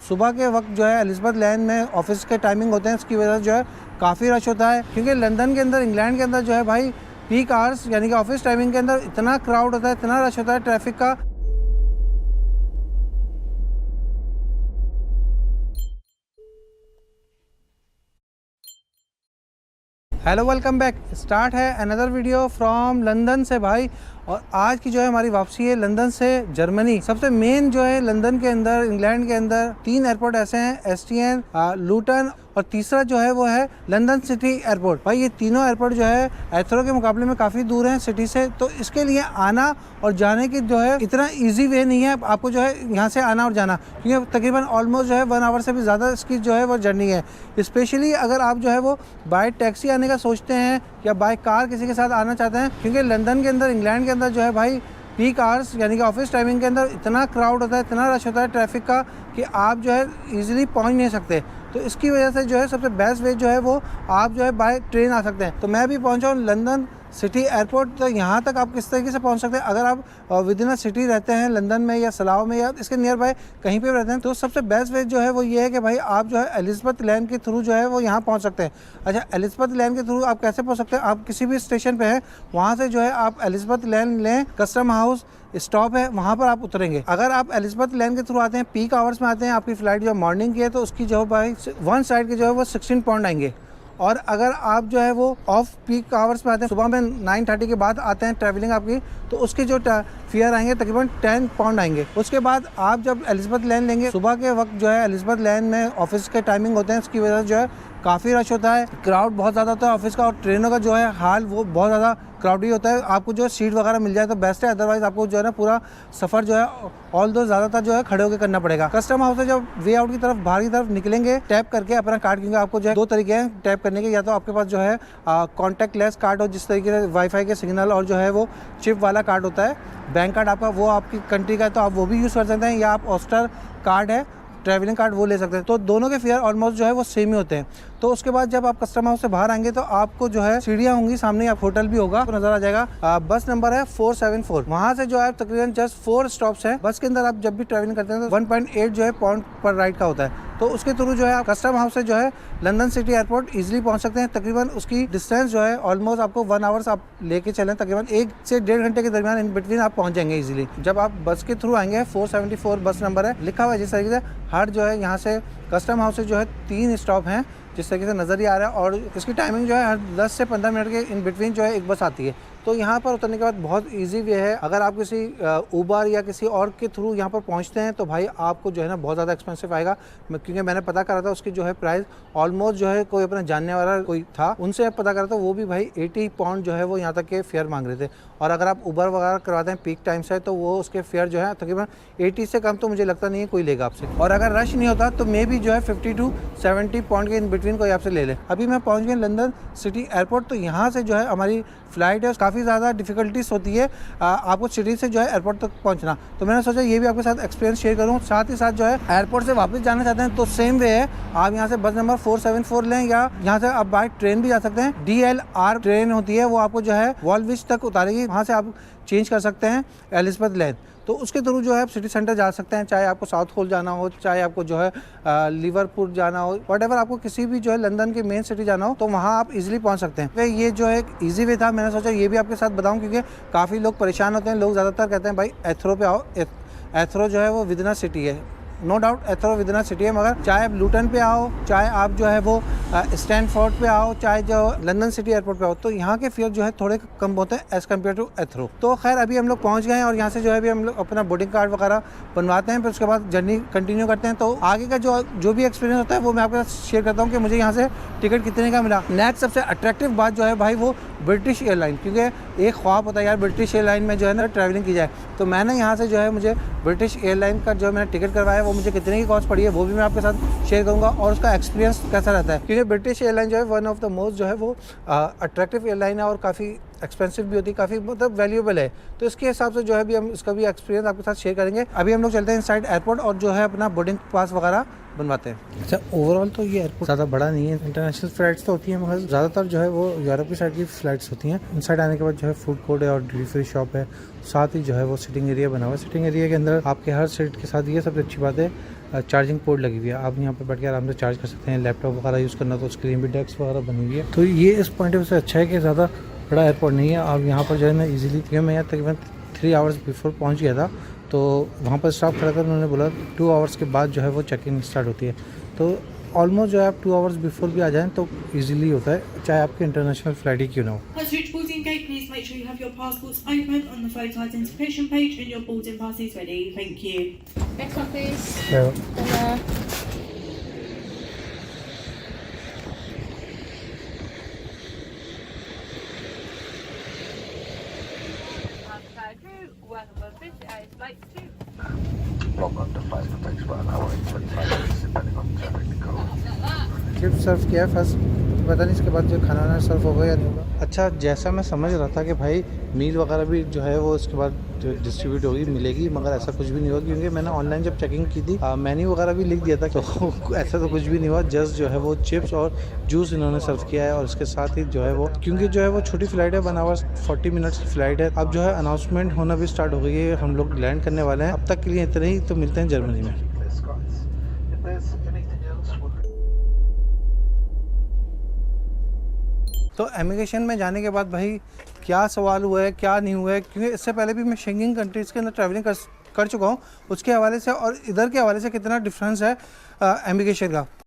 सुबह के वक्त जो है एलिज़ाबेथ लाइन में ऑफिस के टाइमिंग होते हैं, इसकी वजह से जो है काफ़ी रश होता है, क्योंकि लंदन के अंदर, इंग्लैंड के अंदर जो है भाई पीक आवर्स यानी कि ऑफिस टाइमिंग के अंदर इतना क्राउड होता है, इतना रश होता है ट्रैफिक का। Hello, welcome back. स्टार्ट है अनदर वीडियो फ्रॉम लंदन से भाई। और आज की जो है हमारी वापसी है लंदन से जर्मनी। सबसे मेन जो है लंदन के अंदर, इंग्लैंड के अंदर 3 एयरपोर्ट ऐसे हैं, एसटीएन, लूटन और तीसरा जो है वो है लंदन सिटी एयरपोर्ट। भाई ये तीनों एयरपोर्ट जो है एथरो के मुकाबले में काफ़ी दूर हैं सिटी से, तो इसके लिए आना और जाने की जो है इतना इजी वे नहीं है आपको जो है यहाँ से आना और जाना, क्योंकि तकरीबन ऑलमोस्ट जो है 1 आवर से भी ज़्यादा इसकी जो है वो जर्नी है। स्पेशली अगर आप जो है वो बाय टैक्सी आने का सोचते हैं या बाय कार किसी के साथ आना चाहते हैं, क्योंकि लंदन के अंदर, इंग्लैंड के अंदर जो है भाई पीक आवर्स यानी कि ऑफिस टाइमिंग के अंदर इतना क्राउड होता है, इतना रश होता है ट्रैफिक का कि आप जो है ईजिली पहुंच नहीं सकते। तो इसकी वजह से जो है सबसे बेस्ट वे जो है वो आप जो है बाय ट्रेन आ सकते हैं। तो मैं भी पहुंचा हूँ लंदन सिटी एयरपोर्ट। तो यहाँ तक आप किस तरीके से पहुँच सकते हैं, अगर आप विद इन अ सिटी रहते हैं लंदन में या सलाव में या इसके नियर बाय कहीं पे भी रहते हैं, तो सबसे बेस्ट वे जो है वो ये है कि भाई आप जो है एलिज़ाबेथ लाइन के थ्रू जो है वो यहाँ पहुँच सकते हैं। अच्छा, एलिज़ाबेथ लाइन के थ्रू आप कैसे पहुँच सकते हैं? आप किसी भी स्टेशन पे हैं, वहाँ से जो है आप एलिज़ाबेथ लाइन लें, कस्टम हाउस स्टॉप है, वहाँ पर आप उतरेंगे। अगर आप एलिज़ाबेथ लाइन के थ्रू आते हैं, पीक आवर्स में आते हैं, आपकी फ्लाइट जो मॉर्निंग की है, तो उसकी जो भाई वन साइड के जो है वो 16 पाउंड आएंगे। और अगर आप जो है वो ऑफ पीक आवर्स में आते हैं, सुबह में 9:30 के बाद आते हैं ट्रैवलिंग आपकी, तो उसके जो फेयर आएंगे तकरीबन 10 पाउंड आएंगे। उसके बाद आप जब एलिज़ाबेथ लाइन लेंगे, सुबह के वक्त जो है एलिज़ाबेथ लाइन में ऑफिस के टाइमिंग होते हैं, इसकी वजह से जो है काफ़ी रश होता है, क्राउड बहुत ज़्यादा होता है ऑफिस का, और ट्रेनों का जो है हाल वो बहुत ज़्यादा क्राउडी होता है। आपको जो सीट वगैरह मिल जाए तो बेस्ट है, अदरवाइज आपको जो है ना पूरा सफ़र जो है ऑल दो ज़्यादातर जो है खड़े होकर करना पड़ेगा। कस्टम हाउस से जब वे आउट की तरफ, बाहर की तरफ निकलेंगे, टैप करके अपना कार्ड, क्योंकि आपको जो है 2 तरीके हैं टैप करने के, या तो आपके पास जो है कॉन्टैक्ट लेस कार्ड हो, जिस तरीके से वाईफाई के सिग्नल, और जो है वो चिप वाला कार्ड होता है, बैंक कार्ड आपका, वो आपकी कंट्री का है तो आप वो भी यूज़ कर सकते हैं, या आप ऑस्टर कार्ड है, ट्रैवलिंग कार्ड, वो ले सकते हैं। तो दोनों के फेयर ऑलमोस्ट जो है वो सेम ही होते हैं। तो उसके बाद जब आप कस्टम हाउस से बाहर आएंगे तो आपको जो है सीढ़ियाँ होंगी, सामने आप होटल भी होगा, तो नजर आ जाएगा। बस नंबर है 474। वहाँ से जो है तकरीबन जस्ट 4 स्टॉप्स हैं। बस के अंदर आप जब भी ट्रैवलिंग करते हैं तो 1.8 जो है पाउंड पर राइड का होता है। तो उसके थ्रू जो है आप कस्टम हाउस से जो है लंदन सिटी एयरपोर्ट इजीली पहुंच सकते हैं। तकरीबन उसकी डिस्टेंस जो है ऑलमोस्ट आपको 1 आवर्स आप लेके चलें, तकरीबन 1 से 1.5 घंटे के दरमियान इन बिटवीन आप पहुंच जाएंगे इजीली। जब आप बस के थ्रू आएंगे, 474 बस नंबर है, लिखा हुआ है जिस तरीके से। हर जो है यहाँ से कस्टम हाउस से जो है 3 स्टॉप हैं, जिस तरीके से नज़र ही आ रहा है, और इसकी टाइमिंग जो है हर 10 से 15 मिनट के इन बिटवीन जो है एक बस आती है। तो यहाँ पर उतरने के बाद बहुत इजी वे है। अगर आप किसी उबर या किसी और के थ्रू यहाँ पर पहुँचते हैं तो भाई आपको जो है ना बहुत ज़्यादा एक्सपेंसिव आएगा, क्योंकि मैंने पता करा था उसकी जो है प्राइस ऑलमोस्ट जो है, कोई अपना जानने वाला कोई था, उनसे पता करा था, वो भी भाई 80 पाउंड जो है वो यहाँ तक के फेयर मांग रहे थे। और अगर आप उबर वगैरह करवाते हैं पीक टाइम से, तो वो उसके फेयर जो है तकरीबन 80 से कम तो मुझे लगता नहीं है कोई लेगा आपसे। और अगर रश नहीं होता तो मे भी जो है 50 to 70 पाउंड के इन बिटवीन कोई आपसे ले ले। अभी मैं पहुँच गया लंदन सिटी एयरपोर्ट। तो यहाँ से जो है हमारी फ्लाइट है, काफ़ी ज़्यादा डिफिकल्टीज होती है आपको सिटी से जो है एयरपोर्ट तक पहुंचना। तो मैंने सोचा ये भी आपके साथ एक्सपीरियंस शेयर करूं। साथ ही साथ जो है एयरपोर्ट से वापस जाना चाहते हैं तो सेम वे है, आप यहाँ से बस नंबर 474 लें, या यहाँ से आप बाय ट्रेन भी जा सकते हैं। DLR ट्रेन होती है, वो आपको जो है वॉल्विच तक उतारेगी, वहाँ से आप चेंज कर सकते हैं एलिज़ाबेथ लाइन। तो उसके थ्रू जो है आप सिटी सेंटर जा सकते हैं, चाहे आपको साउथ होल जाना हो, चाहे आपको जो है लिवरपूल जाना हो, व्हाटएवर आपको किसी भी जो है लंदन के मेन सिटी जाना हो, तो वहाँ आप इजीली पहुँच सकते हैं। ये जो है एक ईजी वे था, मैंने सोचा ये भी आपके साथ बताऊँ, क्योंकि काफ़ी लोग परेशान होते हैं। लोग ज़्यादातर कहते हैं भाई एथरो पे आओ, एथरो जो है वो विद इन अ सिटी है, नो डाउट एथरो विद इन अ सिटी है, मगर चाहे आप लूटन पे आओ, चाहे आप जो है वो स्टैनफोर्ड पे आओ, चाहे जो लंदन सिटी एयरपोर्ट पे आओ, तो यहाँ के फेयर जो है थोड़े कम होते हैं एज़ कम्पेयर टू एथरो। तो खैर अभी हम लोग पहुँच गए हैं, और यहाँ से जो है अभी हम लोग अपना बोर्डिंग कार्ड वगैरह बनवाते हैं, फिर उसके बाद जर्नी कंटिन्यू करते हैं। तो आगे का जो भी एक्सपीरियंस होता है वो मैं आपके साथ शेयर करता हूँ कि मुझे यहाँ से टिकट कितने का मिला। नेक्स्ट सबसे अट्रैक्टिव बात जो है भाई वो ब्रिटिश एयरलाइन, क्योंकि एक ख्वाब होता है यार ब्रिटिश एयरलाइन में जो है ना ट्रैवलिंग की जाए। तो मैंने यहाँ से जो है मुझे ब्रिटिश एयरलाइन का जो मैंने टिकट करवाया वो मुझे कितने की कॉस्ट पड़ी है वो भी मैं आपके साथ शेयर करूँगा, और उसका एक्सपीरियंस कैसा रहता है। क्योंकि ब्रिटिश एयरलाइन जो है वन ऑफ द मोस्ट जो है वो अट्रैक्टिव एयरलाइन है, और काफ़ी एक्सपेंसिव भी होती है, काफ़ी मतलब वैल्यूएबल है। तो इसके हिसाब से जो है भी हम इसका भी एक्सपीरियंस आपके साथ शेयर करेंगे। अभी हम लोग चलते हैं इनसाइड एयरपोर्ट और जो है अपना बोर्डिंग पास वगैरह बनवाते हैं। अच्छा, ओवरऑल तो ये एयरपोर्ट ज़्यादा बड़ा नहीं है, इंटरनेशनल फ्लाइट्स तो होती हैं, मगर ज़्यादातर जो है वो यूरोप की साइड की फ़्लाइट्स होती हैं। इनसाइड आने के बाद जो है फूड कोर्ट है और ड्यूटी फ्री शॉप है, साथ ही जो है वो सिटिंग एरिया बना हुआ है। सिटिंग एरिया के अंदर आपके हर सीट के साथ, ये सबसे अच्छी बात है, चार्जिंग पोर्ट लगी हुई है। आप यहाँ पर बैठ के आराम से चार्ज कर सकते हैं। लैपटॉप वगैरह यूज़ करना तो स्क्रीन भी डेस्क वगैरह बनी हुई है। तो ये इस पॉइंट से अच्छा है कि ज़्यादा बड़ा एयरपोर्ट नहीं है। आप यहाँ पर जो है ना ईजिली, क्योंकि मैं यहाँ तकरीबन 3 आवर्स बिफोर पहुँच गया था, तो वहाँ पर स्टाफ खड़ा था, उन्होंने बोला 2 आवर्स के बाद जो है वो चेकिंग स्टार्ट होती है। तो ऑलमोस्ट जो है आप 2 आवर्स बिफोर भी आ जाएँ तो ईजिली होता है, चाहे आपकी इंटरनेशनल फ़्लाइट ही क्यों ना हो। At reach boarding gate, please make sure you have your passports open on the photo identification page and your boarding passes ready. Thank you. Next one, please. Yeah. And, Long under flights will take about an hour and 25 minutes depending on traffic and code. Chips serve किया है first, पता नहीं इसके बाद जो खाना वाना सर्व होगा या नहीं होगा। अच्छा, जैसा मैं समझ रहा था कि भाई मील वगैरह भी जो है वो इसके बाद डिस्ट्रीब्यूट होगी, मिलेगी, मगर ऐसा कुछ भी नहीं हुआ, क्योंकि मैंने ऑनलाइन जब चेकिंग की थी मेन्यू वगैरह भी लिख दिया था, तो ऐसा तो कुछ भी नहीं हुआ। जस्ट जो है वो चिप्स और जूस इन्होंने सर्व किया है, और इसके साथ ही जो है वो, क्योंकि जो है वो छोटी फ़्लाइट है, 1 आवर 40 मिनट्स की फ़्लाइट है। अब जो है अनाउंसमेंट होना भी स्टार्ट हो गई है, हम लोग लैंड करने वाले हैं। अब तक के लिए इतना ही, तो मिलते हैं जर्मनी में। Clear skies. If there's anything else, we'll तो इमिग्रेशन में जाने के बाद भाई क्या सवाल हुआ है, क्या नहीं हुआ है, क्योंकि इससे पहले भी मैं शेंगन कंट्रीज़ के अंदर ट्रैवलिंग कर चुका हूँ, उसके हवाले से और इधर के हवाले से कितना डिफरेंस है इमिग्रेशन का।